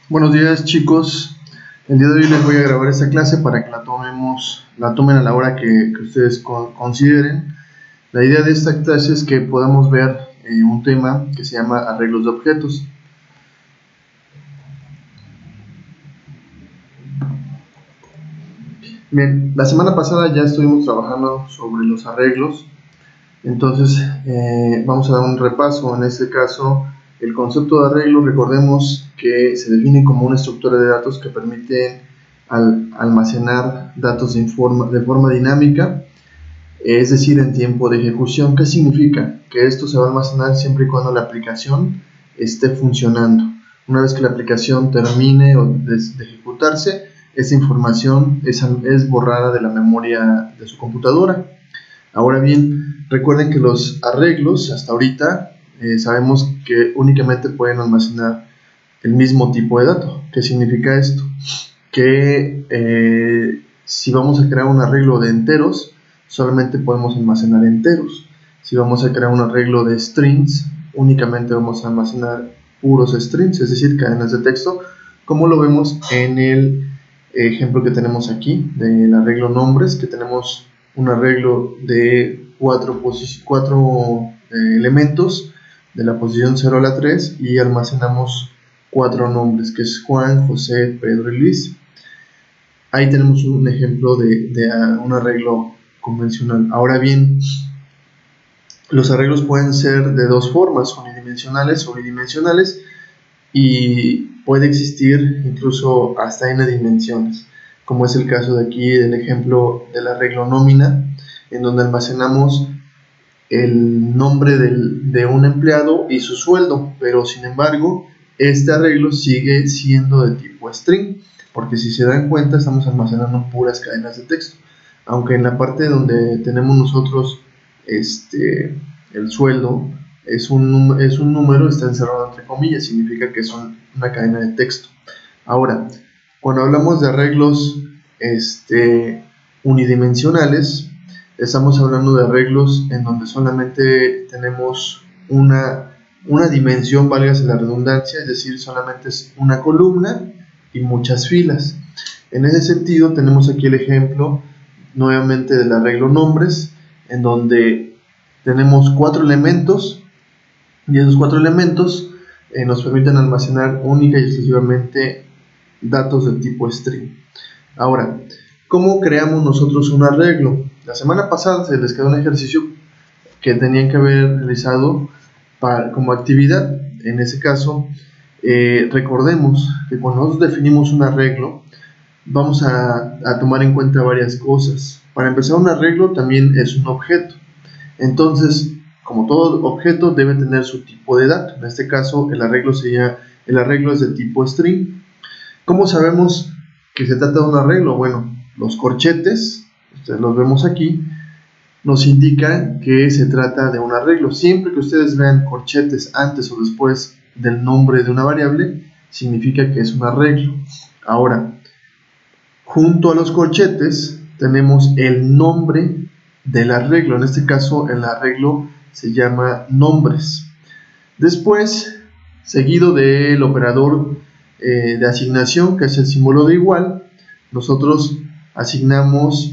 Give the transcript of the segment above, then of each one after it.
Buenos días, chicos. El día de hoy les voy a grabar esta clase para que la tomen a la hora que ustedes consideren. La idea de esta clase es que podamos ver un tema que se llama arreglos de objetos. Bien, la semana pasada ya estuvimos trabajando sobre los arreglos, entonces vamos a dar un repaso. En este caso, el concepto de arreglo, recordemos que se define como una estructura de datos que permite almacenar datos de forma dinámica, es decir, en tiempo de ejecución. ¿Qué significa? Que esto se va a almacenar siempre y cuando la aplicación esté funcionando. Una vez que la aplicación termine de ejecutarse, esa información es borrada de la memoria de su computadora. Ahora bien, recuerden que los arreglos hasta ahorita sabemos que únicamente pueden almacenar el mismo tipo de dato. ¿Qué significa esto? Que si vamos a crear un arreglo de enteros, solamente podemos almacenar enteros. Si vamos a crear un arreglo de strings, únicamente vamos a almacenar puros strings, es decir, cadenas de texto, como lo vemos en el ejemplo que tenemos aquí del arreglo nombres, que tenemos un arreglo de cuatro elementos de la posición 0 a la 3 y almacenamos 4 nombres, que es Juan, José, Pedro y Luis. Ahí tenemos un ejemplo de un arreglo convencional. Ahora bien, los arreglos pueden ser de dos formas, unidimensionales o bidimensionales, y puede existir incluso hasta n dimensiones, como es el caso de aquí del ejemplo del arreglo nómina, en donde almacenamos el nombre de un empleado y su sueldo, pero sin embargo este arreglo sigue siendo de tipo string, porque si se dan cuenta estamos almacenando puras cadenas de texto, aunque en la parte donde tenemos nosotros el sueldo es un número, está encerrado entre comillas, significa que es una cadena de texto. Ahora, cuando hablamos de arreglos unidimensionales, estamos hablando de arreglos en donde solamente tenemos una dimensión, válgase la redundancia, es decir, solamente es una columna y muchas filas. En ese sentido, tenemos aquí el ejemplo nuevamente del arreglo nombres, en donde tenemos 4 elementos y esos 4 elementos nos permiten almacenar única y exclusivamente datos del tipo string. Ahora, ¿cómo creamos nosotros un arreglo? La semana pasada se les quedó un ejercicio que tenían que haber realizado como actividad. En ese caso, recordemos que cuando nosotros definimos un arreglo, vamos a tomar en cuenta varias cosas. Para empezar, un arreglo también es un objeto. Entonces, como todo objeto, debe tener su tipo de dato. En este caso, el arreglo es de tipo string. ¿Cómo sabemos que se trata de un arreglo? Bueno, los corchetes, ustedes los vemos aquí, nos indican que se trata de un arreglo. Siempre que ustedes vean corchetes antes o después del nombre de una variable, significa que es un arreglo. Ahora, junto a los corchetes tenemos el nombre del arreglo. En este caso, el arreglo se llama nombres. Después, seguido del operador de asignación, que es el símbolo de igual, nosotros asignamos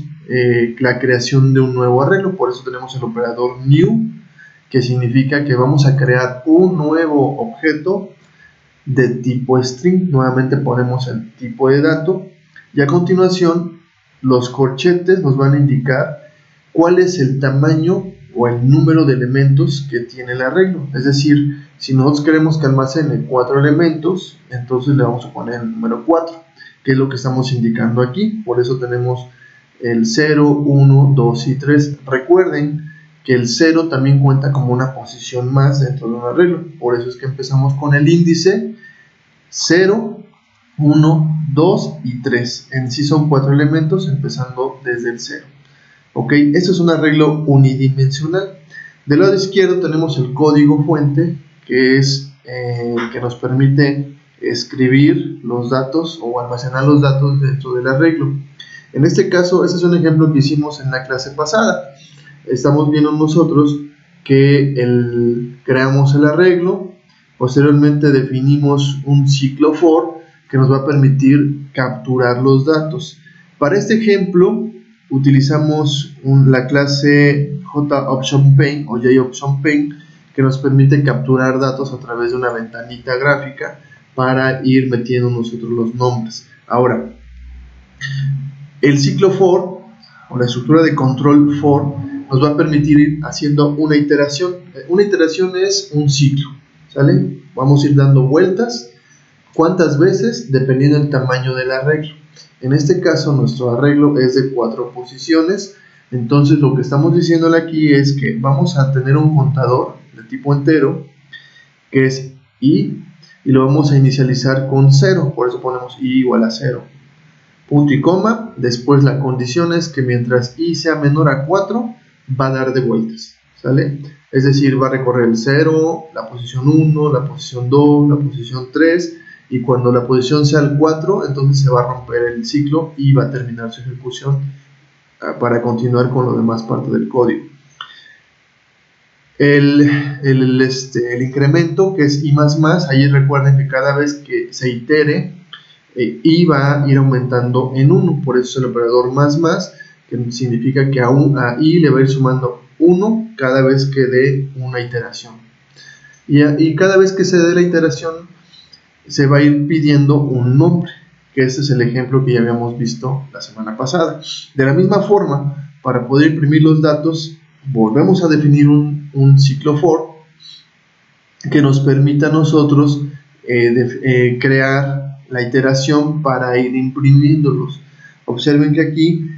la creación de un nuevo arreglo. Por eso tenemos el operador new, que significa que vamos a crear un nuevo objeto de tipo string. Nuevamente ponemos el tipo de dato y a continuación los corchetes nos van a indicar cuál es el tamaño o el número de elementos que tiene el arreglo. Es decir, si nosotros queremos que almacene 4 elementos, entonces le vamos a poner el número 4, que es lo que estamos indicando aquí. Por eso tenemos el 0, 1, 2 y 3. Recuerden que el 0 también cuenta como una posición más dentro de un arreglo. Por eso es que empezamos con el índice 0, 1, 2 y 3. En sí son 4 elementos empezando desde el 0. Ok, esto es un arreglo unidimensional. Del lado izquierdo tenemos el código fuente, que es el que nos permite escribir los datos o almacenar los datos dentro del arreglo. En este caso, este es un ejemplo que hicimos en la clase pasada. Estamos viendo nosotros que creamos el arreglo, posteriormente definimos un ciclo for que nos va a permitir capturar los datos. Para este ejemplo utilizamos la clase JOptionPaint o JOptionPaint, que nos permite capturar datos a través de una ventanita gráfica para ir metiendo nosotros los nombres. Ahora, el ciclo for o la estructura de control for nos va a permitir ir haciendo una iteración. Una iteración es un ciclo, ¿sale? Vamos a ir dando vueltas. ¿Cuántas veces? Dependiendo del tamaño del arreglo. En este caso nuestro arreglo es de 4 posiciones. Entonces lo que estamos diciéndole aquí es que vamos a tener un contador de tipo entero, que es i, y lo vamos a inicializar con 0, por eso ponemos i igual a 0. Punto y coma. Después la condición es que mientras i sea menor a 4, va a dar de vueltas, ¿sale? Es decir, va a recorrer el 0, la posición 1, la posición 2, la posición 3, y cuando la posición sea el 4, entonces se va a romper el ciclo y va a terminar su ejecución para continuar con la demás parte del código. El incremento, que es i++, ahí recuerden que cada vez que se itere, i va a ir aumentando en 1, por eso es el operador más, que significa que a i le va a ir sumando 1 cada vez que dé una iteración. Y cada vez que se dé la iteración, se va a ir pidiendo un nombre, que este es el ejemplo que ya habíamos visto la semana pasada. De la misma forma, para poder imprimir los datos, volvemos a definir un ciclo for que nos permita a nosotros crear la iteración para ir imprimiéndolos. Observen que aquí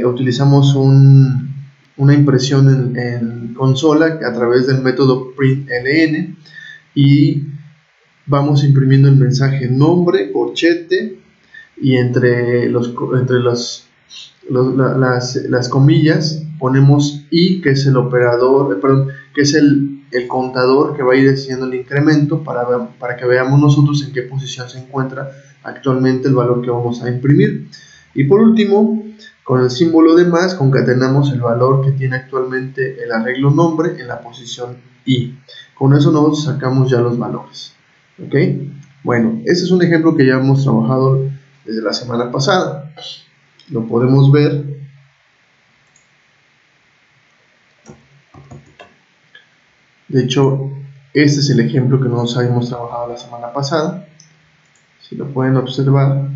utilizamos una impresión en consola a través del método println, y vamos imprimiendo el mensaje nombre, corchete, y entre las comillas ponemos i, que es el operador, que es el contador que va a ir haciendo el incremento para que veamos nosotros en qué posición se encuentra actualmente el valor que vamos a imprimir. Y por último, con el símbolo de más, concatenamos el valor que tiene actualmente el arreglo nombre en la posición i. Con eso nos sacamos ya los valores. ¿Ok? Bueno, este es un ejemplo que ya hemos trabajado desde la semana pasada. Lo podemos ver. De hecho, este es el ejemplo que nos habíamos trabajado la semana pasada. Si lo pueden observar.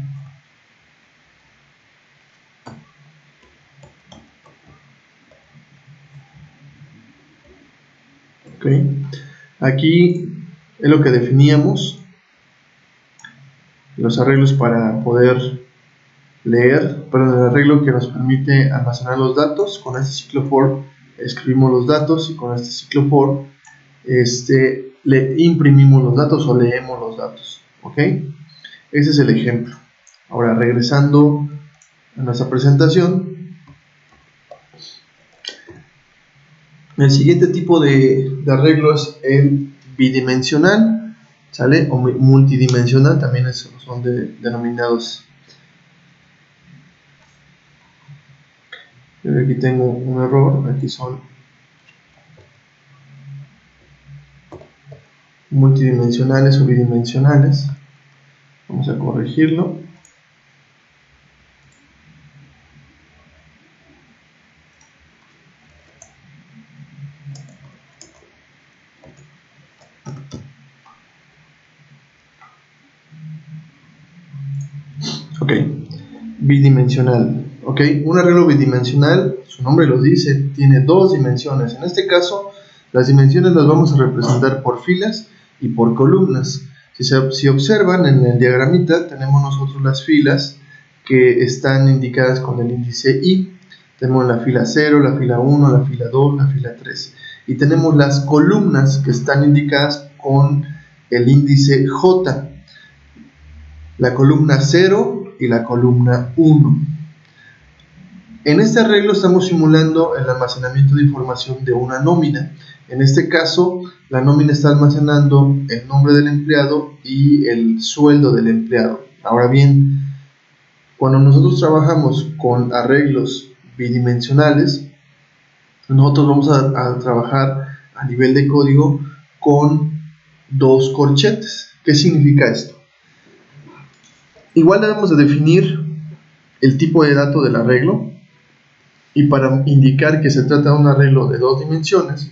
Ok. Aquí es lo que definíamos. Los arreglos para poder leer, perdón, el arreglo que nos permite almacenar los datos. Con este ciclo for escribimos los datos, y con este ciclo for le imprimimos los datos o leemos los datos. ¿Ok? Ese es el ejemplo. Ahora, regresando a nuestra presentación, el siguiente tipo de arreglo es el bidimensional, ¿sale? O multidimensional, también son denominados. Aquí tengo un error, aquí son multidimensionales o bidimensionales. Vamos a corregirlo. Ok, bidimensional. Ok, un arreglo bidimensional, su nombre lo dice, tiene dos dimensiones. En este caso, las dimensiones las vamos a representar por filas y por columnas. Si observan en el diagramita, tenemos nosotros las filas que están indicadas con el índice i. Tenemos la fila 0, la fila 1, la fila 2, la fila 3. Y tenemos las columnas que están indicadas con el índice j. La columna 0 y la columna 1. En este arreglo estamos simulando el almacenamiento de información de una nómina. En este caso, la nómina está almacenando el nombre del empleado y el sueldo del empleado. Ahora bien, cuando nosotros trabajamos con arreglos bidimensionales, nosotros vamos a trabajar a nivel de código con dos corchetes. ¿Qué significa esto? Igual debemos de definir el tipo de dato del arreglo, y para indicar que se trata de un arreglo de 2 dimensiones,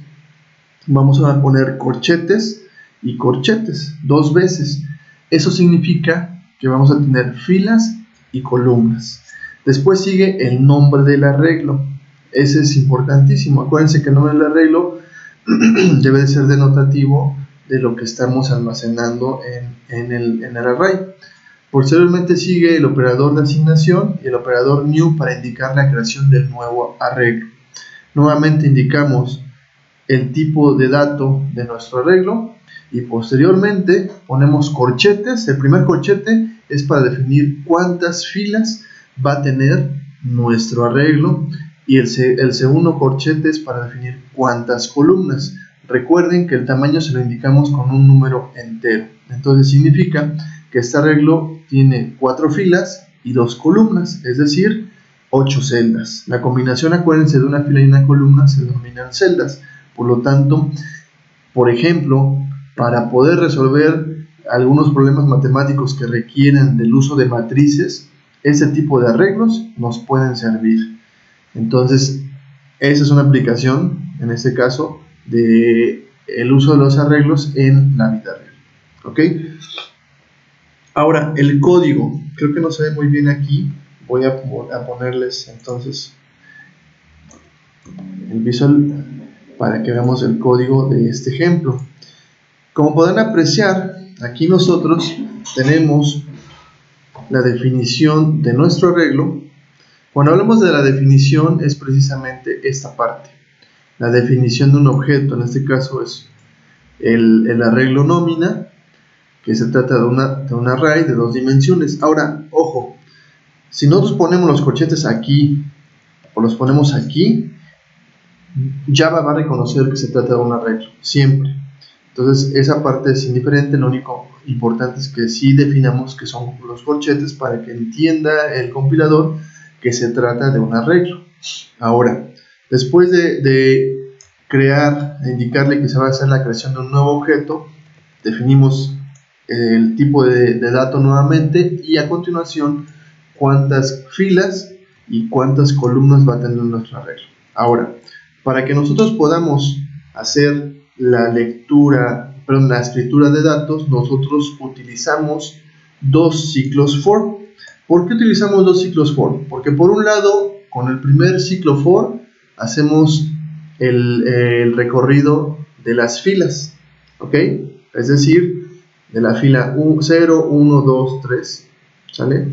vamos a poner corchetes y corchetes 2 veces. Eso significa que vamos a tener filas y columnas. Después sigue el nombre del arreglo. Ese es importantísimo. Acuérdense que el nombre del arreglo debe de ser denotativo de lo que estamos almacenando en el array. Posteriormente sigue el operador de asignación y el operador new para indicar la creación del nuevo arreglo. Nuevamente indicamos el tipo de dato de nuestro arreglo y posteriormente ponemos corchetes. El primer corchete es para definir cuántas filas va a tener nuestro arreglo y el segundo corchete es para definir cuántas columnas. Recuerden que el tamaño se lo indicamos con un número entero. Entonces significa que este arreglo tiene 4 filas y 2 columnas, es decir, 8 celdas. La combinación, acuérdense, de una fila y una columna se denominan celdas. Por lo tanto, por ejemplo, para poder resolver algunos problemas matemáticos que requieren del uso de matrices, ese tipo de arreglos nos pueden servir. Entonces, esa es una aplicación, en este caso, de el uso de los arreglos en la vida real. ¿Ok? Ahora, el código. Creo que no se ve muy bien aquí. Voy a ponerles entonces el visual para que veamos el código de este ejemplo. Como podrán apreciar, aquí nosotros tenemos la definición de nuestro arreglo. Cuando hablamos de la definición es precisamente esta parte, la definición de un objeto. En este caso es el arreglo nómina, que se trata de un array de 2 dimensiones. Ahora, ojo, si nosotros ponemos los corchetes aquí o los ponemos aquí, Java va a reconocer que se trata de un arreglo, siempre. Entonces esa parte es indiferente. Lo único importante es que sí definamos que son los corchetes para que entienda el compilador que se trata de un arreglo. Ahora, después de crear e indicarle que se va a hacer la creación de un nuevo objeto, definimos el tipo de dato nuevamente y a continuación cuántas filas y cuántas columnas va a tener nuestro arreglo. Ahora, para que nosotros podamos hacer la escritura de datos, nosotros utilizamos 2 ciclos for. ¿Por qué utilizamos 2 ciclos for? Porque por un lado, con el primer ciclo for, hacemos el recorrido de las filas, ¿ok? Es decir, de la fila 0, 1, 2, 3, ¿sale?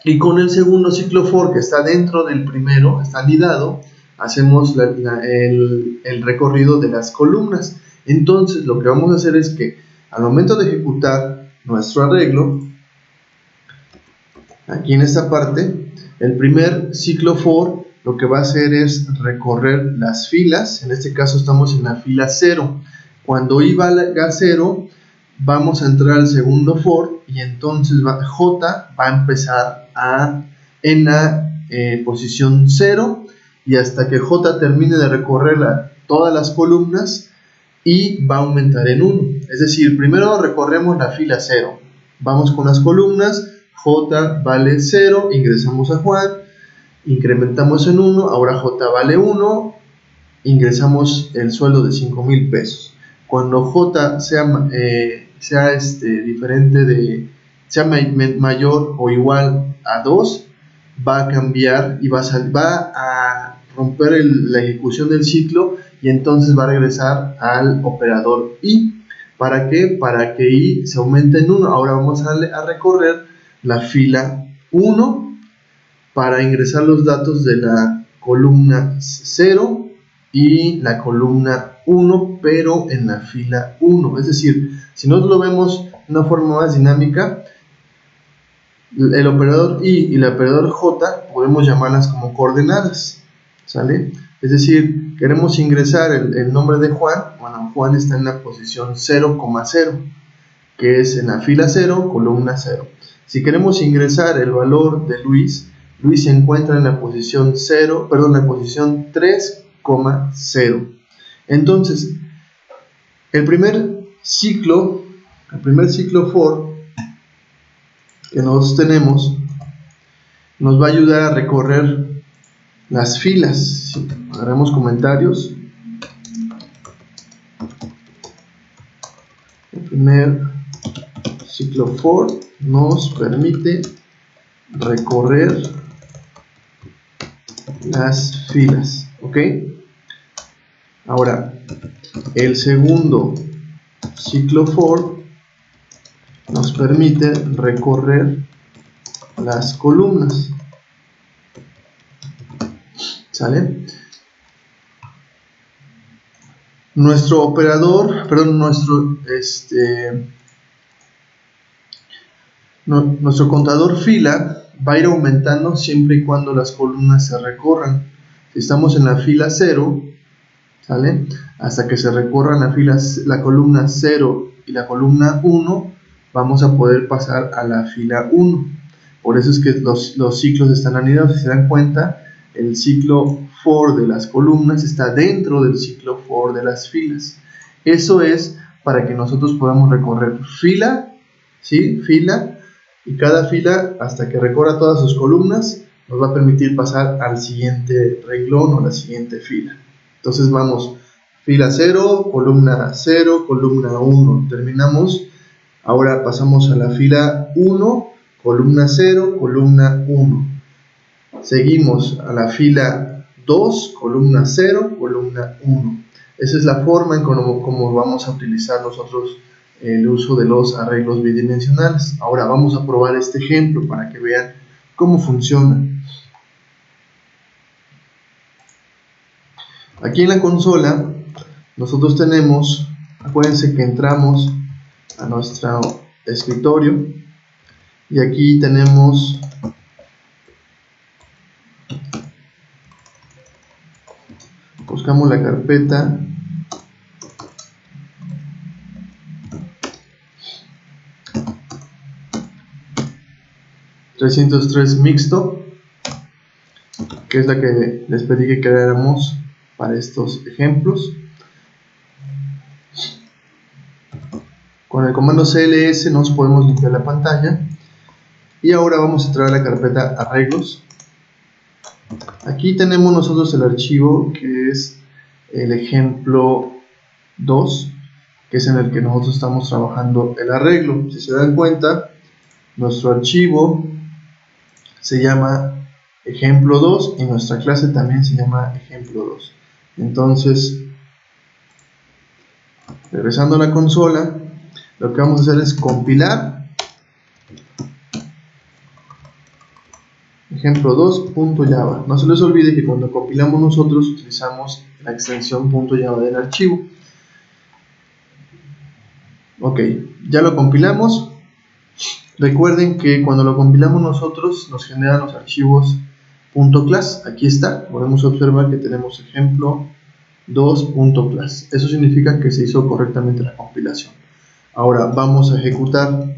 Y con el segundo ciclo for, que está dentro del primero, está anidado, hacemos el recorrido de las columnas. Entonces lo que vamos a hacer es que al momento de ejecutar nuestro arreglo, aquí en esta parte, el primer ciclo for lo que va a hacer es recorrer las filas. En este caso estamos en la fila 0. Cuando I valga 0, vamos a entrar al segundo for y entonces J va a empezar en la posición 0 y hasta que J termine de recorrer todas las columnas, I va a aumentar en 1. Es decir, primero recorremos la fila 0, vamos con las columnas, J vale 0, ingresamos a Juan, incrementamos en 1, ahora J vale 1, ingresamos el sueldo de 5,000 pesos. Cuando J sea mayor o igual a 2, va a cambiar y va a romper la ejecución del ciclo y entonces va a regresar al operador I. ¿Para qué? Para que I se aumente en 1. Ahora vamos a recorrer la fila 1 para ingresar los datos de la columna 0 y la columna 1, pero en la fila 1. Es decir, si nosotros lo vemos de una forma más dinámica, el operador I y el operador J podemos llamarlas como coordenadas, ¿sale? Es decir, queremos ingresar el nombre de Juan. Bueno, Juan está en la posición 0,0, que es en la fila 0, columna 0. Si queremos ingresar el valor de Luis, Luis se encuentra en la posición 3,0. Entonces, el primer ciclo for que nosotros tenemos nos va a ayudar a recorrer las filas. Si agarramos comentarios, el primer ciclo for nos permite recorrer las filas, ¿ok? Ahora, el segundo ciclo for nos permite recorrer las columnas, ¿sale? Nuestro operador, perdón, nuestro contador fila va a ir aumentando siempre y cuando las columnas se recorran. Si estamos en la fila 0, ¿sale? Hasta que se recorran la columna 0 y la columna 1, vamos a poder pasar a la fila 1. Por eso es que los ciclos están anidados. Si se dan cuenta, el ciclo for de las columnas está dentro del ciclo for de las filas. Eso es para que nosotros podamos recorrer fila, ¿sí? Fila, y cada fila, hasta que recorra todas sus columnas, nos va a permitir pasar al siguiente renglón o la siguiente fila. Entonces vamos, fila 0, columna 1, terminamos. Ahora pasamos a la fila 1, columna 0, columna 1. Seguimos a la fila 2, columna 0, columna 1. Esa es la forma en cómo vamos a utilizar nosotros el uso de los arreglos bidimensionales. Ahora vamos a probar este ejemplo para que vean cómo funciona. Aquí en la consola nosotros tenemos, acuérdense que entramos a nuestro escritorio y aquí tenemos buscamos la carpeta .303 mixto, que es la que les pedí que creáramos para estos ejemplos. Con el comando cls nos podemos limpiar la pantalla y ahora vamos a entrar a la carpeta arreglos. Aquí tenemos nosotros el archivo que es el ejemplo 2, que es en el que nosotros estamos trabajando el arreglo. Si se dan cuenta, nuestro archivo se llama ejemplo 2 y nuestra clase también se llama ejemplo 2. Entonces, regresando a la consola, lo que vamos a hacer es compilar ejemplo 2.java. No se les olvide que cuando compilamos nosotros utilizamos la extensión .java del archivo. Ok, ya lo compilamos. Recuerden que cuando lo compilamos nosotros nos generan los archivos .class. Aquí está, podemos observar que tenemos ejemplo 2.class. Eso significa que se hizo correctamente la compilación. Ahora vamos a ejecutar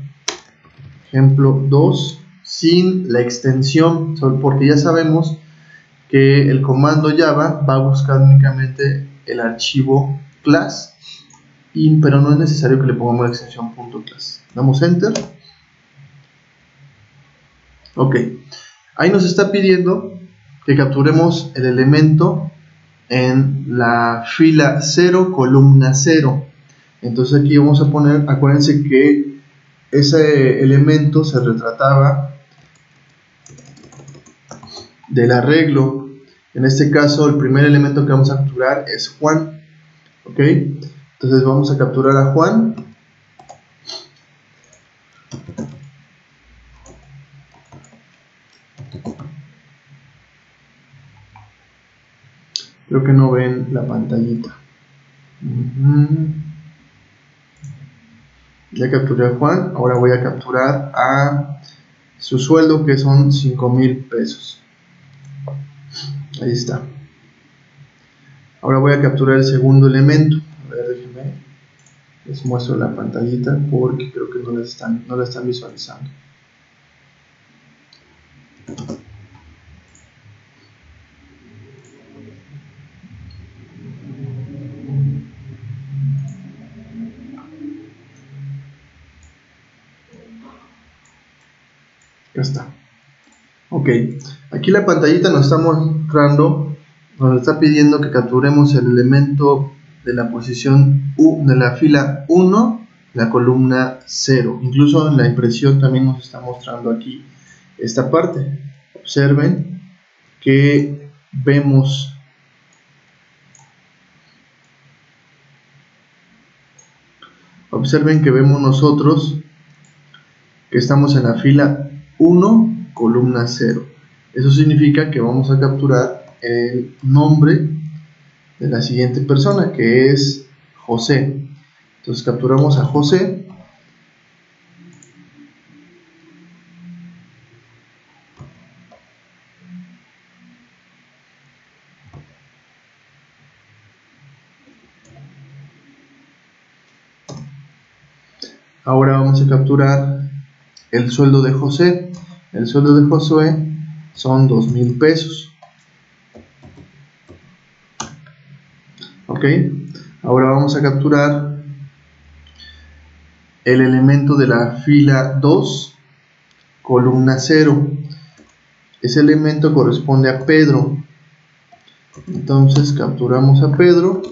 ejemplo 2 sin la extensión, porque ya sabemos que el comando Java va a buscar únicamente el archivo class, pero no es necesario que le pongamos la extensión .class. Damos enter. Ok, ahí nos está pidiendo que capturemos el elemento en la fila 0, columna 0. Entonces aquí vamos a poner, acuérdense que ese elemento se retrataba del arreglo. En este caso el primer elemento que vamos a capturar es Juan. Ok, entonces vamos a capturar a Juan. Creo que no ven la pantallita. Ya capturé a Juan, ahora voy a capturar a su sueldo, que son 5,000 pesos. Ahí está. Ahora voy a capturar el segundo elemento. A ver, déjenme, les muestro la pantallita porque creo que no la están visualizando. Ya está. Ok, aquí la pantallita nos está mostrando, nos está pidiendo que capturemos el elemento de la posición de la fila 1, la columna 0. Incluso en la impresión también nos está mostrando aquí esta parte. Observen que vemos nosotros que estamos en la fila 1, columna 0. Eso significa que vamos a capturar el nombre de la siguiente persona, que es José. Entonces capturamos a José. Ahora vamos a capturar el sueldo de José. El sueldo de Josué son 2,000 pesos. Ok, ahora vamos a capturar el elemento de la fila 2, columna 0. Ese elemento corresponde a Pedro. Entonces capturamos a Pedro.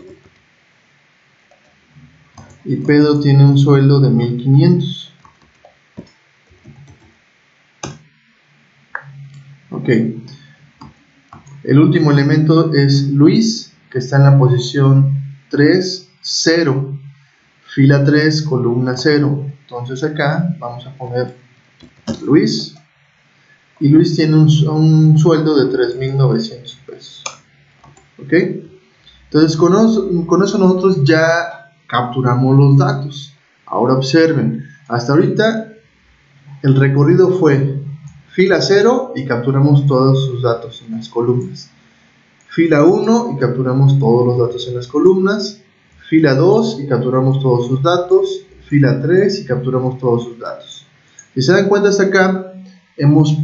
Y Pedro tiene un sueldo de 1,500. Ok. El último elemento es Luis, que está en la posición 3, 0. Fila 3, columna 0. Entonces acá vamos a poner Luis. Y Luis tiene un sueldo de 3,900 pesos. Ok. Entonces con eso nosotros ya capturamos los datos. Ahora observen, hasta ahorita el recorrido fue fila 0 y capturamos todos sus datos en las columnas. Fila 1 y capturamos todos los datos en las columnas. Fila 2 y capturamos todos sus datos. Fila 3 y capturamos todos sus datos. Si se dan cuenta hasta acá, hemos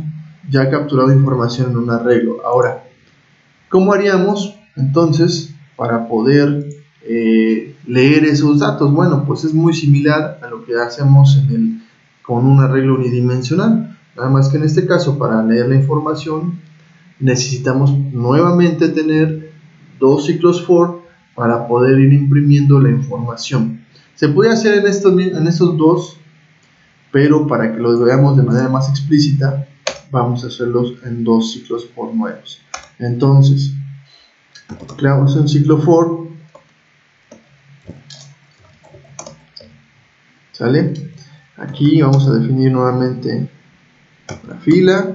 ya capturado información en un arreglo. Ahora, ¿cómo haríamos entonces para poder leer esos datos? Bueno, pues es muy similar a lo que hacemos con un arreglo unidimensional. Nada más que en este caso, para leer la información, necesitamos nuevamente tener dos ciclos for para poder ir imprimiendo la información. Se puede hacer en estos dos, pero para que los veamos de manera más explícita, vamos a hacerlos en dos ciclos for nuevos. Entonces, creamos un ciclo for, ¿sale? Aquí vamos a definir nuevamente la fila,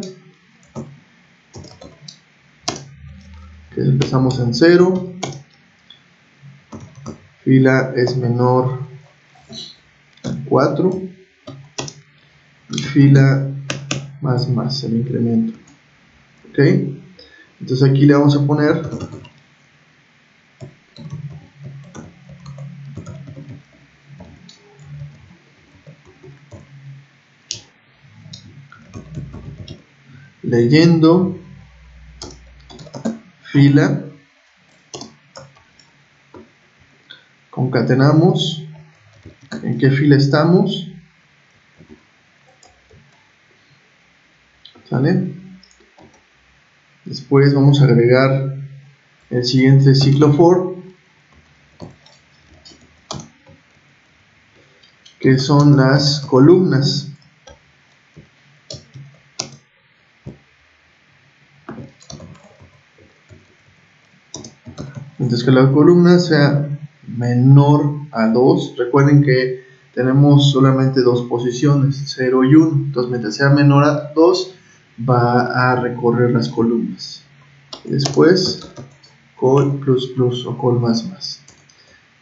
que empezamos en 0, fila es menor a 4 y fila más el incremento. Ok, entonces aquí le vamos a poner leyendo fila, concatenamos en qué fila estamos, ¿sale? Después vamos a agregar el siguiente ciclo for, que son las columnas. Mientras que la columna sea menor a 2, recuerden que tenemos solamente dos posiciones, 0 y 1, entonces mientras sea menor a 2 va a recorrer las columnas. Y después col plus plus o col más,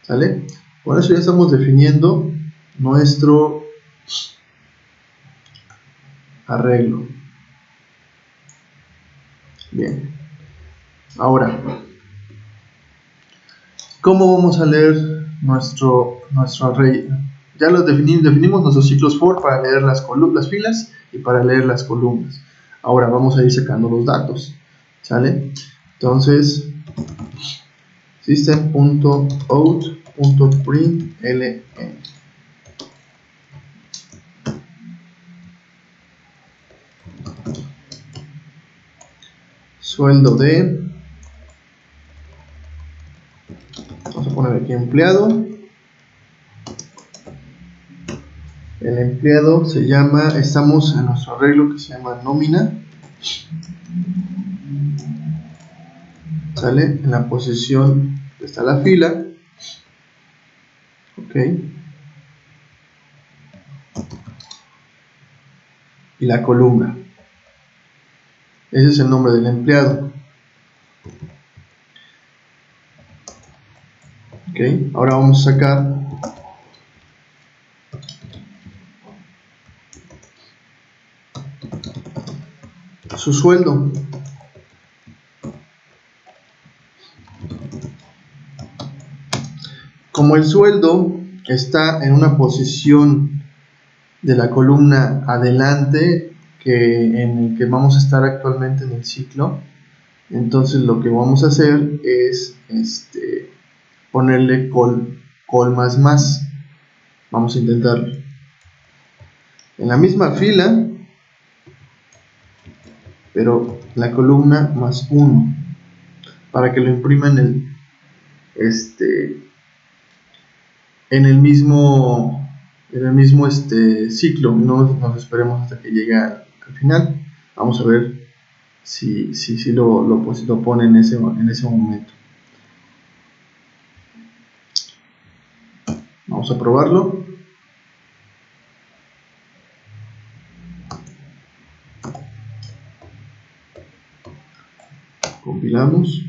¿sale? Con eso ya estamos definiendo nuestro arreglo. Bien, ahora, ¿cómo vamos a leer nuestro arreglo? Ya lo definimos nuestros ciclos for para leer las filas y para leer las columnas. Ahora vamos a ir sacando los datos, ¿sale? Entonces, system.out.println. sueldo de, vamos a poner aquí empleado. El empleado se llama, estamos en nuestro arreglo que se llama nómina, sale en la posición que está la fila, ok, y la columna. Ese es el nombre del empleado. Ok, ahora vamos a sacar su sueldo. Como el sueldo está en una posición de la columna adelante en el que vamos a estar actualmente en el ciclo, entonces lo que vamos a hacer es ponerle col más. Vamos a intentarlo en la misma fila, pero la columna más 1, para que lo imprima en el mismo ciclo. No nos esperemos hasta que llegue al final. Vamos a ver si lo pone en ese momento. Vamos a probarlo. Compilamos.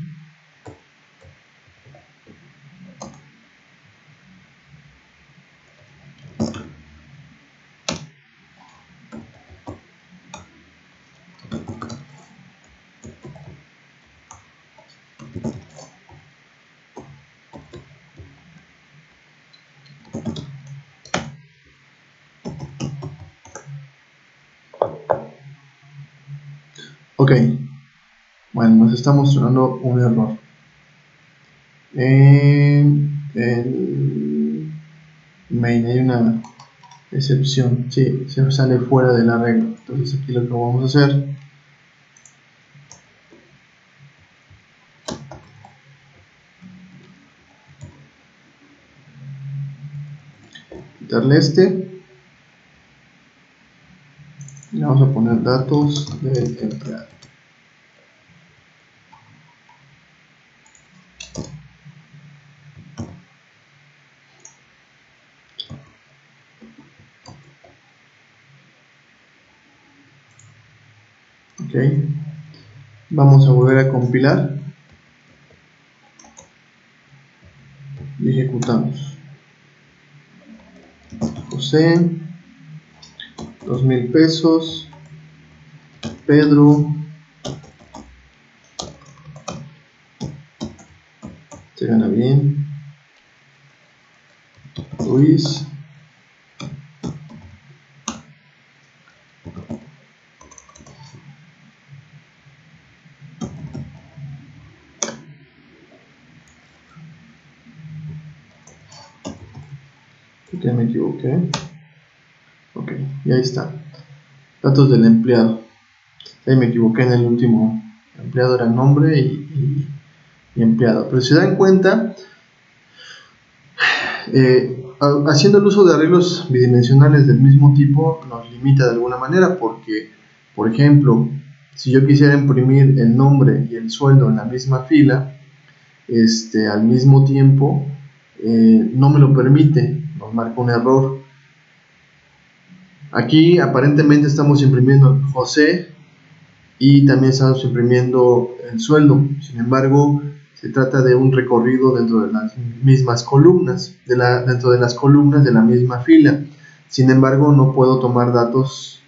Ok, bueno, nos está mostrando un error. En main hay una excepción, sí, se sale fuera de la regla. Entonces aquí lo que vamos a hacer, quitarle y vamos a poner datos del empleado. Ok, vamos a volver a compilar y ejecutamos. José, 2,000 pesos. Pedro, se gana bien. Luis, ya me equivoqué. Ok, y ahí está. Datos del empleado. Ahí me equivoqué en el último. Empleado era nombre y empleado. Pero si se dan cuenta, haciendo el uso de arreglos bidimensionales del mismo tipo nos limita de alguna manera, porque, por ejemplo, si yo quisiera imprimir el nombre y el sueldo en la misma fila, al mismo tiempo, no me lo permite, nos marca un error. Aquí aparentemente estamos imprimiendo José y también estamos imprimiendo el sueldo. Sin embargo, se trata de un recorrido dentro de las mismas columnas, dentro de las columnas de la misma fila. Sin embargo, no puedo tomar datos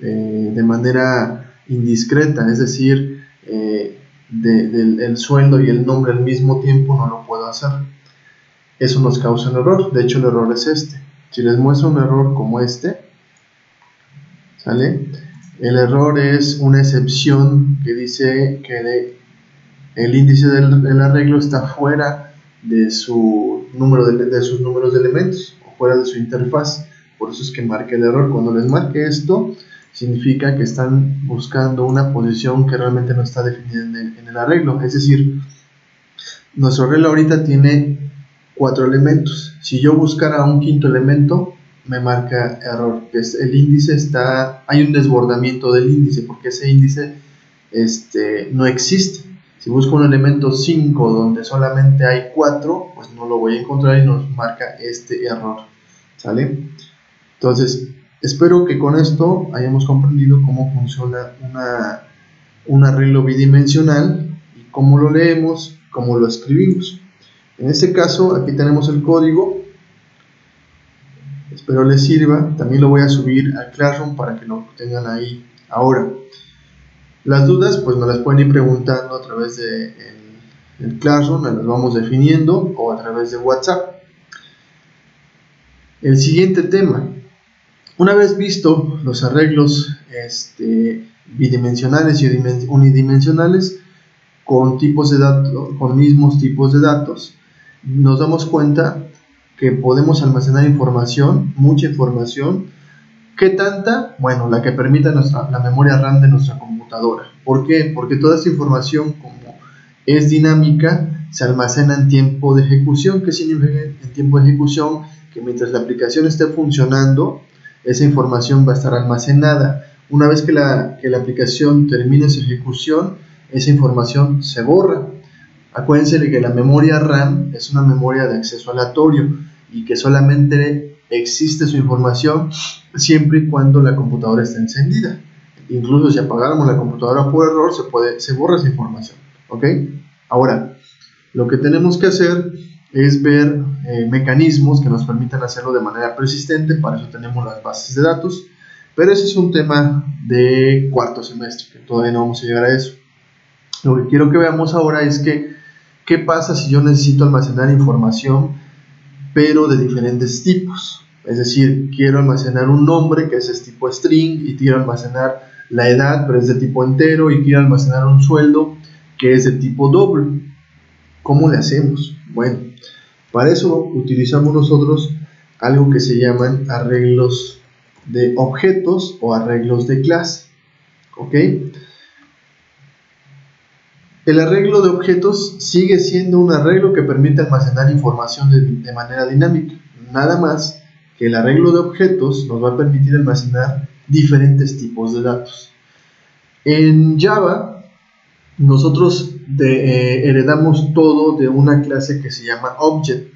de manera indiscreta, es decir, el sueldo y el nombre al mismo tiempo no lo puedo hacer. Eso nos causa un error. De hecho, el error es este. Si les muestro un error como este, ¿sale? El error es una excepción que dice que el índice del arreglo está fuera de su de sus números de elementos, o fuera de su interfaz. Por eso es que marca el error. Cuando les marque esto, significa que están buscando una posición que realmente no está definida en el arreglo. Es decir, nuestro arreglo ahorita tiene 4 elementos. Si yo buscara un quinto elemento, me marca error, que es el índice hay un desbordamiento del índice, porque ese índice no existe. Si busco un elemento 5 donde solamente hay 4, pues no lo voy a encontrar y nos marca este error, ¿sale? Entonces, espero que con esto hayamos comprendido cómo funciona un arreglo bidimensional y cómo lo leemos, cómo lo escribimos. En este caso, aquí tenemos el código. Espero les sirva. También lo voy a subir al Classroom para que lo tengan ahí. Ahora, las dudas pues nos las pueden ir preguntando a través de el Classroom, las vamos definiendo, o a través de WhatsApp. El siguiente tema. Una vez visto los arreglos bidimensionales y unidimensionales con tipos de datos, con mismos tipos de datos, nos damos cuenta que podemos almacenar información, mucha información. ¿Qué tanta? Bueno, la que permita la memoria RAM de nuestra computadora. ¿Por qué? Porque toda esta información, como es dinámica, se almacena en tiempo de ejecución. ¿Qué significa en tiempo de ejecución? Que mientras la aplicación esté funcionando, esa información va a estar almacenada. Una vez que la aplicación termine su ejecución, esa información se borra. Acuérdense de que la memoria RAM es una memoria de acceso aleatorio y que solamente existe su información siempre y cuando la computadora esté encendida. Incluso si apagáramos la computadora por error, se borra esa información. ¿Ok? Ahora, lo que tenemos que hacer es ver mecanismos que nos permitan hacerlo de manera persistente. Para eso tenemos las bases de datos, pero ese es un tema de cuarto semestre, que todavía no vamos a llegar a eso. Lo que quiero que veamos ahora es qué pasa si yo necesito almacenar información, pero de diferentes tipos. Es decir, quiero almacenar un nombre que es tipo string, y quiero almacenar la edad, pero es de tipo entero, y quiero almacenar un sueldo que es de tipo doble. ¿Cómo le hacemos? Bueno, para eso utilizamos nosotros algo que se llaman arreglos de objetos o arreglos de clase. ¿Ok? El arreglo de objetos sigue siendo un arreglo que permite almacenar información de manera dinámica. Nada más que el arreglo de objetos nos va a permitir almacenar diferentes tipos de datos. En Java, nosotros heredamos todo de una clase que se llama Object,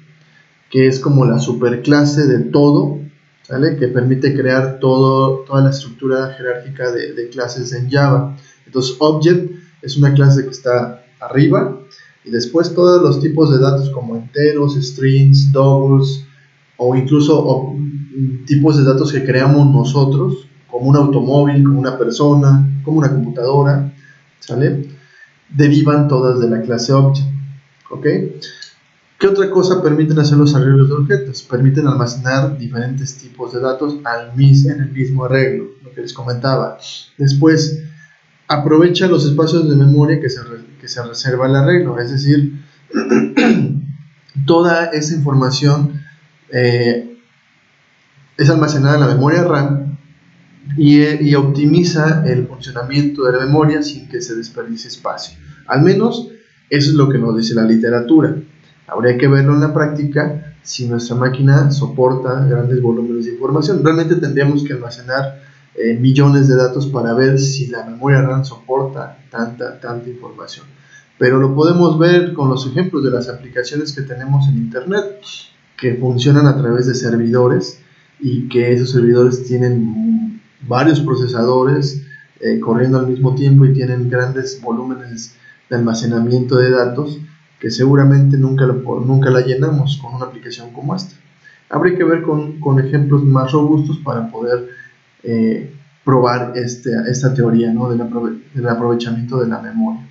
que es como la superclase de todo, ¿sale? Que permite crear toda la estructura jerárquica de clases en Java. Entonces, Object es una clase que está arriba, y después todos los tipos de datos como enteros, strings, doubles, o incluso tipos de datos que creamos nosotros, como un automóvil, como una persona, como una computadora, ¿sale? Derivan todas de la clase Object. ¿Ok? ¿Qué otra cosa permiten hacer los arreglos de objetos? Permiten almacenar diferentes tipos de datos en el mismo arreglo, lo que les comentaba. Después, aprovecha los espacios de memoria que se reserva el arreglo, es decir, toda esa información es almacenada en la memoria RAM y optimiza el funcionamiento de la memoria sin que se desperdicie espacio. Al menos eso es lo que nos dice la literatura. Habría que verlo en la práctica si nuestra máquina soporta grandes volúmenes de información. Realmente tendríamos que almacenar millones de datos para ver si la memoria RAM soporta tanta información. Pero lo podemos ver con los ejemplos de las aplicaciones que tenemos en Internet, que funcionan a través de servidores, y que esos servidores tienen varios procesadores corriendo al mismo tiempo y tienen grandes volúmenes de almacenamiento de datos que seguramente nunca la llenamos con una aplicación como esta. Habría que ver con ejemplos más robustos para poder probar esta teoría, ¿no? del aprovechamiento de la memoria.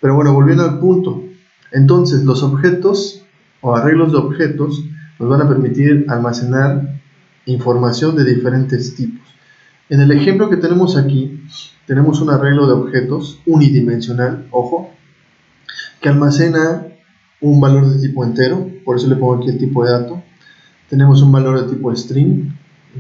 Pero bueno, volviendo al punto, entonces los objetos o arreglos de objetos nos van a permitir almacenar información de diferentes tipos. En el ejemplo que tenemos aquí, tenemos un arreglo de objetos unidimensional, ojo, que almacena un valor de tipo entero, por eso le pongo aquí el tipo de dato. Tenemos un valor de tipo string,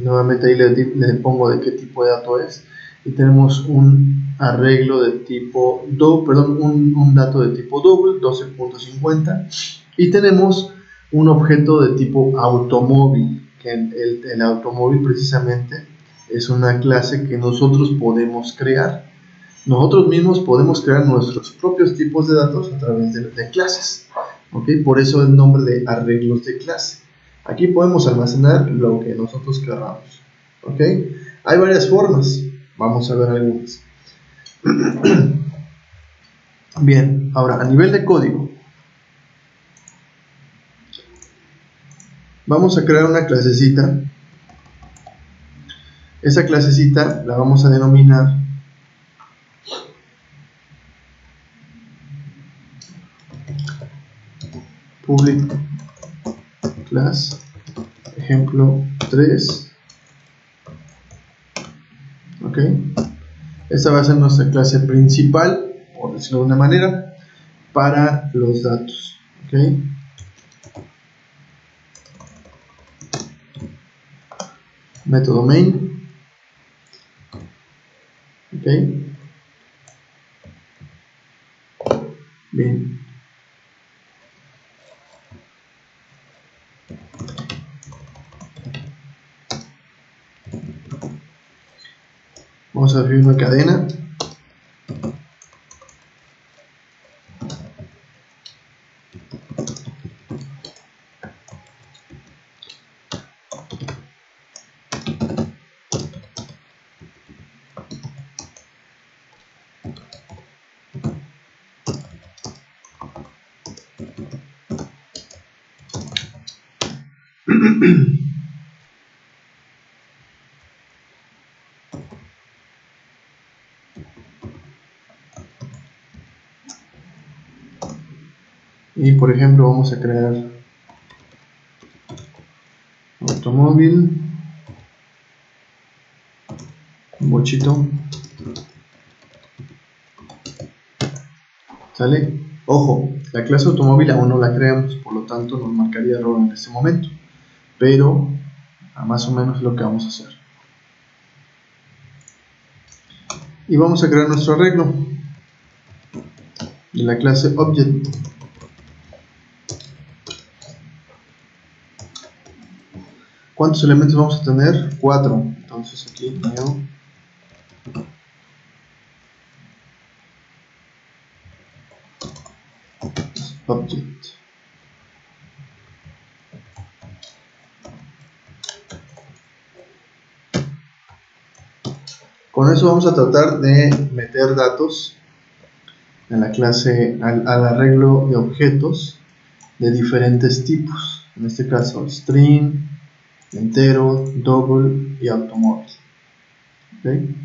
nuevamente ahí le pongo de qué tipo de dato es, y tenemos un arreglo de tipo un dato de tipo double 12.50 y tenemos un objeto de tipo automóvil, que el automóvil precisamente es una clase que nosotros podemos crear. Nosotros mismos podemos crear nuestros propios tipos de datos a través de clases. ¿Okay? Por eso el nombre de arreglos de clase. Aquí podemos almacenar lo que nosotros queramos. ¿Okay? Hay varias formas. Vamos a ver algunas. Bien, ahora a nivel de código. Vamos a crear una clasecita. Esa clasecita la vamos a denominar public class ejemplo 3. Ok, esta va a ser nuestra clase principal, por decirlo de una manera, para los datos. Ok, método main. Ok, bien. Vamos a abrir una cadena. Y por ejemplo vamos a crear automóvil, un bochito. ¿Sale? Ojo, la clase automóvil aún no la creamos, por lo tanto nos marcaría error en este momento, pero más o menos es lo que vamos a hacer. Y vamos a crear nuestro arreglo de la clase object. ¿Cuántos elementos vamos a tener? 4. Entonces aquí new object. Con eso vamos a tratar de meter datos en la clase al arreglo de objetos de diferentes tipos. En este caso string, entero, double y automóvil. ¿Okay?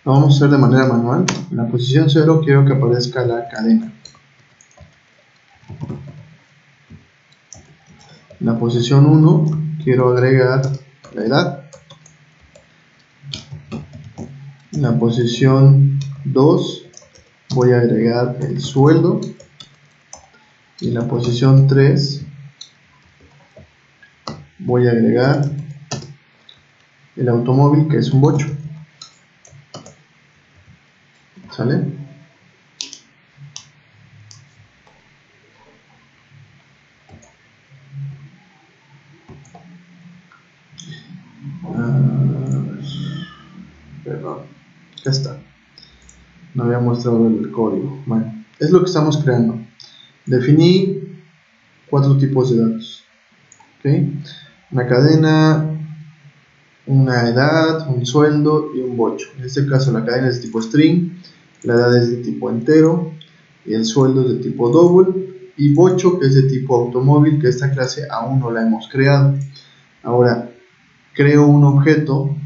Lo vamos a hacer de manera manual. En la posición 0 quiero que aparezca la cadena. En la posición 1 quiero agregar la edad. En la posición 2 voy a agregar el sueldo. Y en la posición 3 voy a agregar el automóvil, que es un bocho. ¿Sale? Perdón, ya está. No había mostrado el código. Bueno, es lo que estamos creando. Definí 4 tipos de datos. ¿Okay? Una cadena, una edad, un sueldo y un bocho. En este caso la cadena es de tipo string, la edad es de tipo entero y el sueldo es de tipo double, y bocho, que es de tipo automóvil, que esta clase aún no la hemos creado. Ahora creo un objeto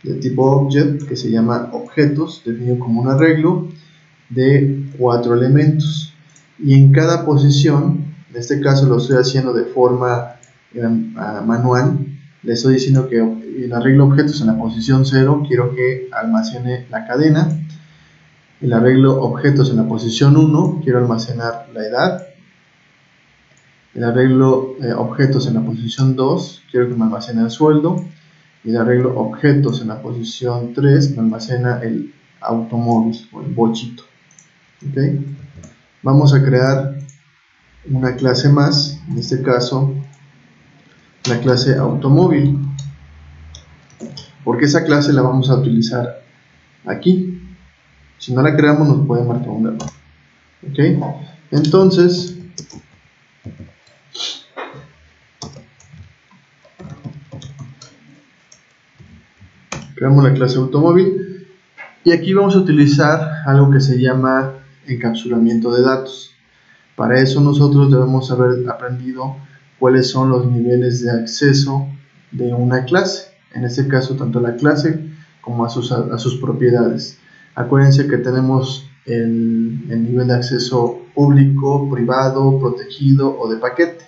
de tipo object que se llama objetos, definido como un arreglo de 4 elementos, y en cada posición, en este caso lo estoy haciendo de forma manual, le estoy diciendo que el arreglo objetos en la posición 0, quiero que almacene la cadena. El arreglo objetos en la posición 1, quiero almacenar la edad. El arreglo objetos en la posición 2, quiero que me almacene el sueldo. Y el arreglo objetos en la posición 3 me almacena el automóvil o el bochito. ¿Okay? Vamos a crear una clase más, en este caso la clase automóvil, porque esa clase la vamos a utilizar aquí. Si no la creamos nos puede marcar un error. ¿Okay? Entonces creamos la clase automóvil y aquí vamos a utilizar algo que se llama encapsulamiento de datos. Para eso nosotros debemos haber aprendido cuáles son los niveles de acceso de una clase, en este caso tanto a la clase como a sus propiedades. Acuérdense que tenemos el nivel de acceso público, privado, protegido o de paquete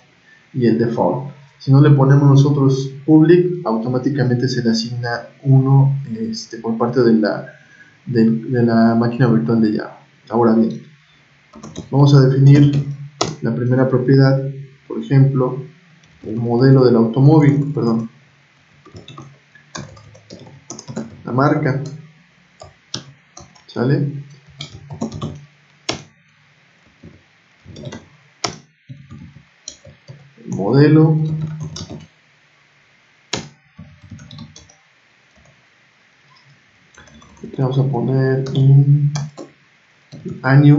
y el default. Si no le ponemos nosotros public, automáticamente se le asigna uno por parte de la máquina virtual de Java. Ahora bien, vamos a definir la primera propiedad, por ejemplo, el modelo del automóvil, perdón, la marca, ¿sale? El modelo, aquí vamos a poner un año,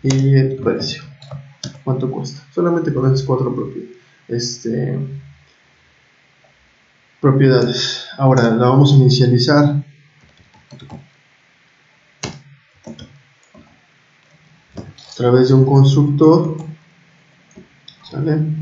y el precio, cuánto cuesta. Solamente con esas cuatro propiedades. Ahora la vamos a inicializar a través de un constructor, ¿sale?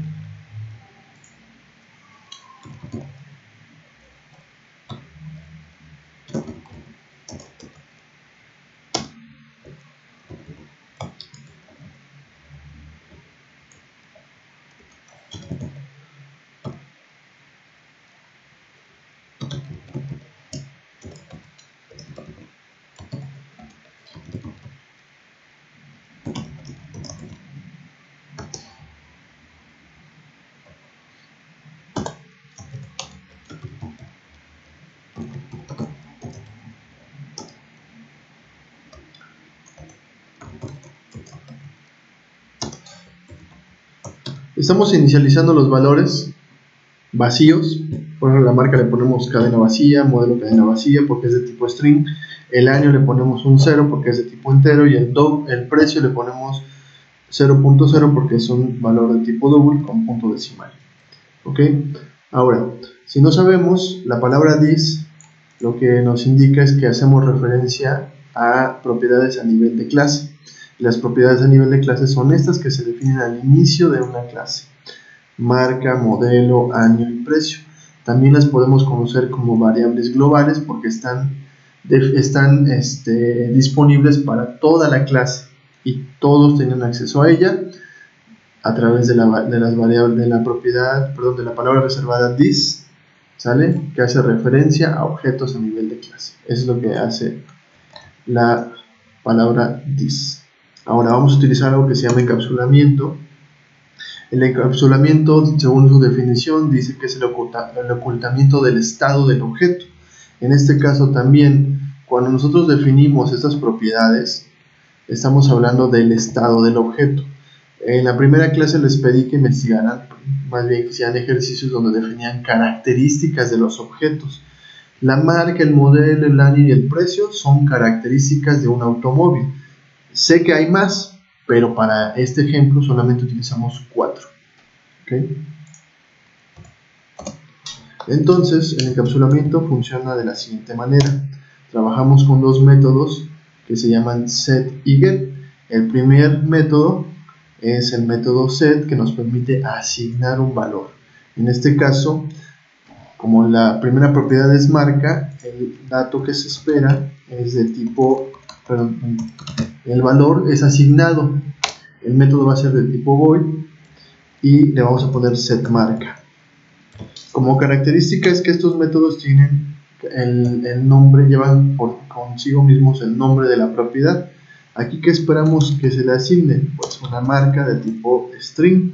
Estamos inicializando los valores vacíos. Por ejemplo, la marca le ponemos cadena vacía, modelo cadena vacía porque es de tipo string, el año le ponemos un 0 porque es de tipo entero y el precio le ponemos 0.0 porque es un valor de tipo double con punto decimal. ¿Ok? Ahora, si no sabemos, la palabra this lo que nos indica es que hacemos referencia a propiedades a nivel de clase. Las propiedades a nivel de clase son estas que se definen al inicio de una clase: marca, modelo, año y precio. También las podemos conocer como variables globales porque están disponibles para toda la clase y todos tienen acceso a ella a través de las variables de la propiedad, perdón, de la palabra reservada this, ¿sale? Que hace referencia a objetos a nivel de clase. Eso es lo que hace la palabra this. Ahora vamos a utilizar algo que se llama encapsulamiento. El encapsulamiento, según su definición, dice que es el ocultamiento del estado del objeto. En este caso también, cuando nosotros definimos estas propiedades, estamos hablando del estado del objeto. En la primera clase les pedí que investigaran, más bien que hicieran ejercicios donde definían características de los objetos. La marca, el modelo, el año y el precio son características de un automóvil. Sé que hay más, pero para este ejemplo solamente utilizamos 4. ¿Okay? Entonces, el encapsulamiento funciona de la siguiente manera. Trabajamos con dos métodos que se llaman set y get. El primer método es el método set, que nos permite asignar un valor. En este caso, como la primera propiedad es marca, el dato que se espera es de tipo, el valor es asignado. El método va a ser del tipo void y le vamos a poner setMarca. Como característica es que estos métodos tienen el nombre, llevan consigo mismos el nombre de la propiedad. Aquí, ¿qué esperamos que se le asigne? Pues una marca de tipo string,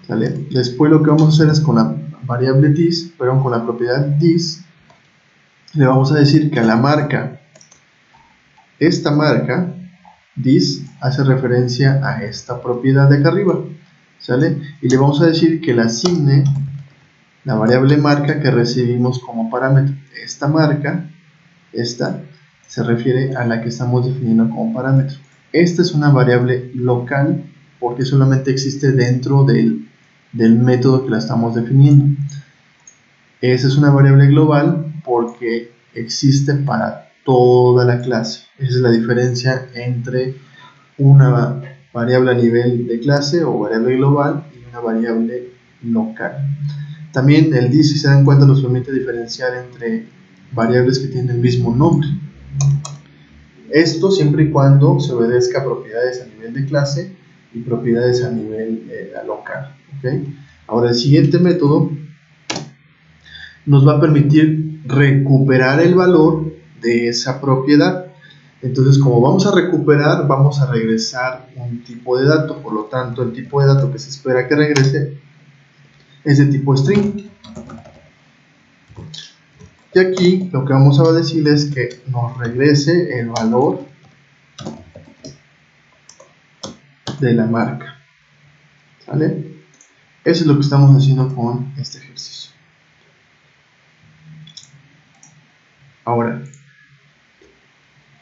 ¿sale? Después lo que vamos a hacer es con la variable this, perdón, con la propiedad this, le vamos a decir que a la marca, esta marca this hace referencia a esta propiedad de acá arriba, ¿sale? Y le vamos a decir que le asigne la variable marca que recibimos como parámetro. Esta marca, esta, se refiere a la que estamos definiendo como parámetro. Esta es una variable local porque solamente existe dentro del método que la estamos definiendo. Esa es una variable global porque existe para toda la clase. Esa es la diferencia entre una variable a nivel de clase o variable global y una variable local. También el this, si se dan cuenta, nos permite diferenciar entre variables que tienen el mismo nombre. Esto siempre y cuando se obedezca a propiedades a nivel de clase y propiedades a nivel local. ¿Okay? Ahora, el siguiente método nos va a permitir recuperar el valor de esa propiedad. Entonces, como vamos a recuperar, vamos a regresar un tipo de dato. Por lo tanto, el tipo de dato que se espera que regrese es de tipo string. Y aquí lo que vamos a decir es que nos regrese el valor de la marca. ¿Sale? Eso es lo que estamos haciendo con este ejercicio. Ahora,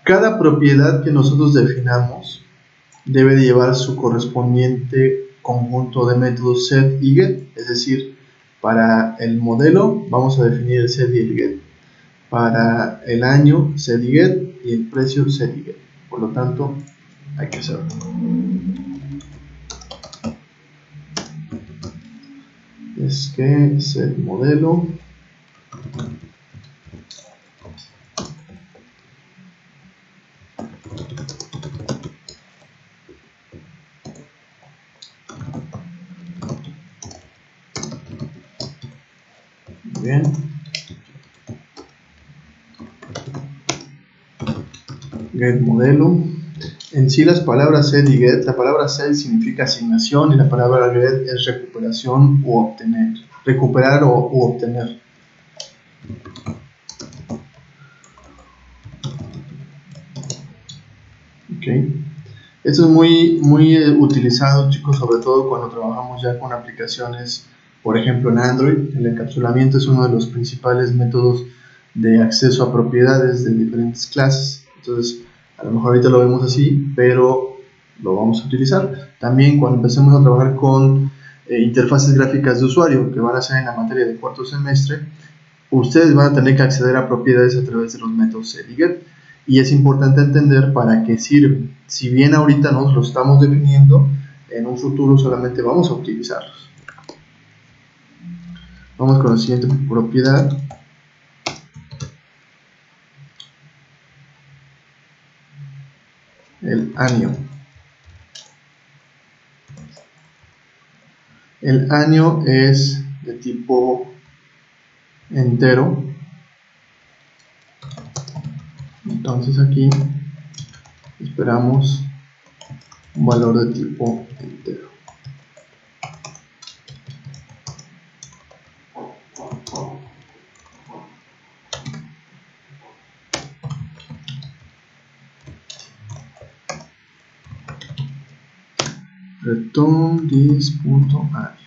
cada propiedad que nosotros definamos debe llevar su correspondiente conjunto de métodos set y get. Es decir, para el modelo vamos a definir el set y el get. Para el año set y get y el precio set y get. Por lo tanto, hay que hacerlo. Es que set modelo bien. Get modelo. En sí las palabras set y get, la palabra set significa asignación y la palabra get es recuperación u obtener. Recuperar u obtener. Okay. Esto es muy utilizado, chicos, sobre todo cuando trabajamos ya con aplicaciones, por ejemplo en Android. El encapsulamiento es uno de los principales métodos de acceso a propiedades de diferentes clases. Entonces, a lo mejor ahorita lo vemos así, pero lo vamos a utilizar. También cuando empecemos a trabajar con interfaces gráficas de usuario, que van a ser en la materia de cuarto semestre, ustedes van a tener que acceder a propiedades a través de los métodos set y get. Y es importante entender para qué sirven. Si bien ahorita nos lo estamos definiendo, en un futuro solamente vamos a utilizarlos. Vamos con la siguiente propiedad. El año. El año es de tipo entero. Entonces aquí esperamos un valor de tipo entero. Return this.año.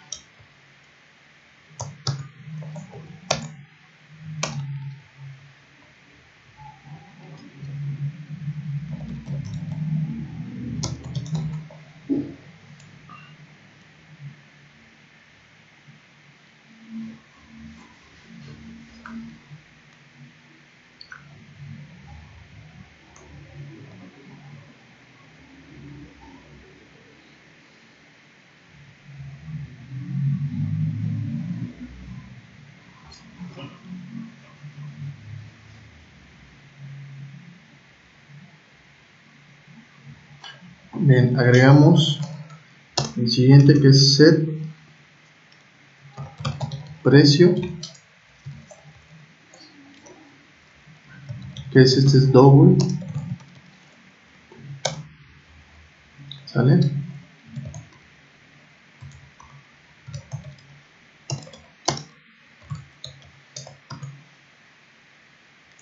Bien, agregamos el siguiente, que es set precio, que es este, es double, ¿sale?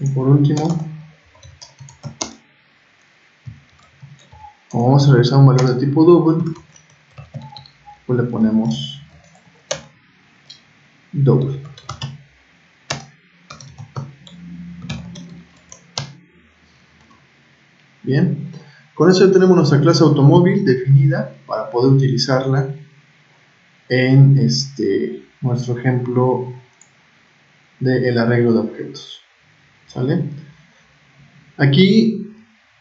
Y por último, como vamos a realizar un valor de tipo double, pues le ponemos double. Bien, con eso ya tenemos nuestra clase automóvil definida para poder utilizarla en nuestro ejemplo del arreglo de objetos, ¿sale? Aquí,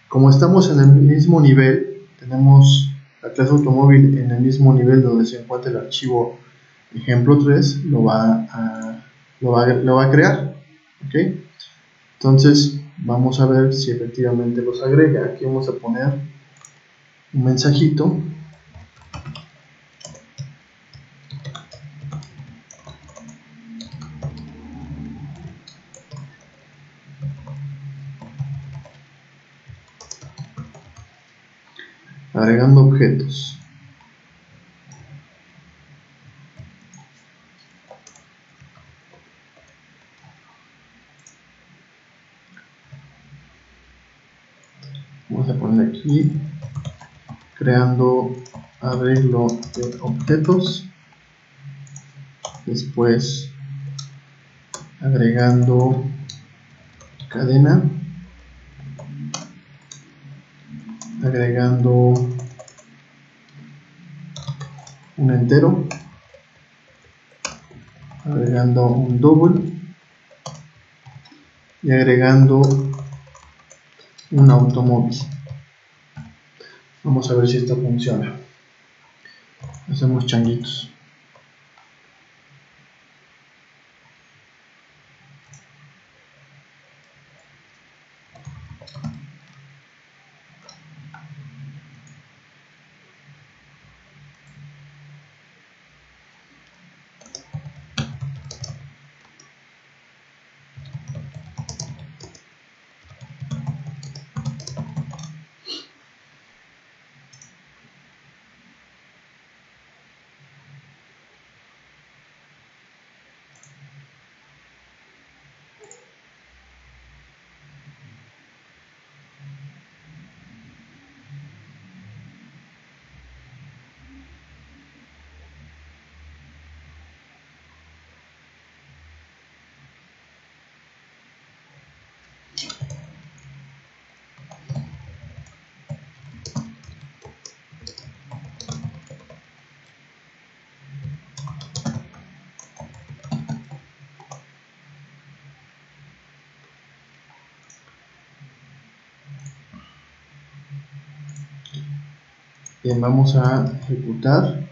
como estamos en el mismo nivel, tenemos la clase automóvil en el mismo nivel donde se encuentra el archivo ejemplo 3, lo va a crear, ¿ok? Entonces vamos a ver si efectivamente los agrega. Aquí vamos a poner un mensajito. Agregando objetos. Vamos a poner aquí creando arreglo de objetos, después agregando cadena, agregando un entero, agregando un double y agregando un automóvil. Vamos a ver si esto funciona. Hacemos changuitos. Bien, vamos a ejecutar.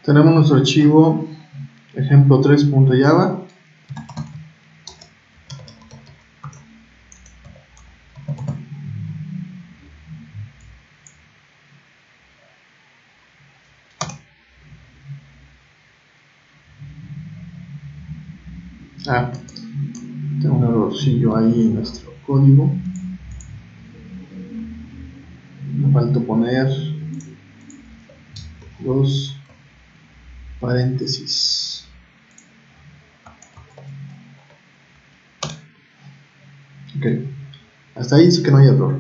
Tenemos nuestro archivo ejemplo 3.java. Tengo un errorcillo ahí en nuestro código. Me falta poner los paréntesis. Ok, hasta ahí sí que no hay error.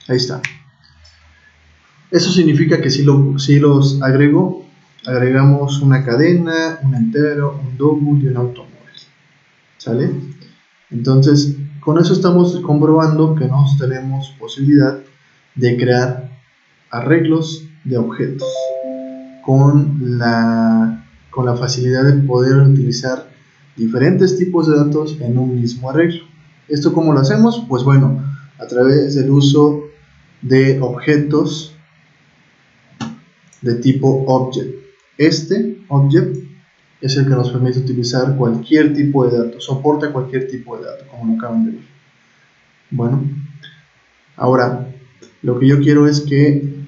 Ahí está. Eso significa que si los agrego, agregamos una cadena, un entero, un double y un automóvil. ¿Sale? Entonces, con eso estamos comprobando que nosotros tenemos posibilidad de crear arreglos de objetos con la facilidad de poder utilizar diferentes tipos de datos en un mismo arreglo. ¿Esto cómo lo hacemos? Pues bueno, a través del uso de objetos de tipo object. Este object es el que nos permite utilizar cualquier tipo de datos, soporta cualquier tipo de datos, como lo acaban de ver. Bueno, ahora lo que yo quiero es que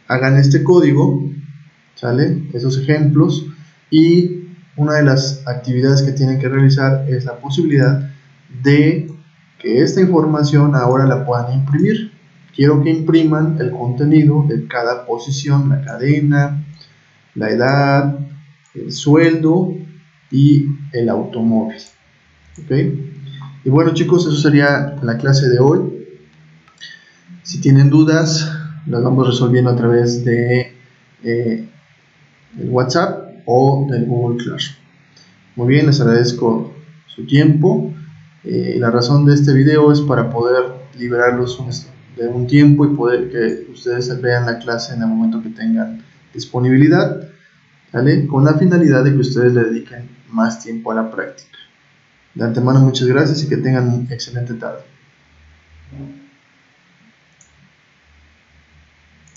hagan este código, ¿sale? Esos ejemplos, y una de las actividades que tienen que realizar es la posibilidad de que esta información ahora la puedan imprimir. Quiero que impriman el contenido de cada posición, la cadena, la edad, el sueldo y el automóvil. ¿Ok? Y bueno, chicos, eso sería la clase de hoy. Si tienen dudas, las vamos resolviendo a través de el WhatsApp o del Google Classroom. Muy bien, les agradezco su tiempo. La razón de este video es para poder liberarlos de un tiempo y poder que ustedes vean la clase en el momento que tengan disponibilidad, ¿vale? Con la finalidad de que ustedes le dediquen más tiempo a la práctica. De antemano, muchas gracias y que tengan una excelente tarde.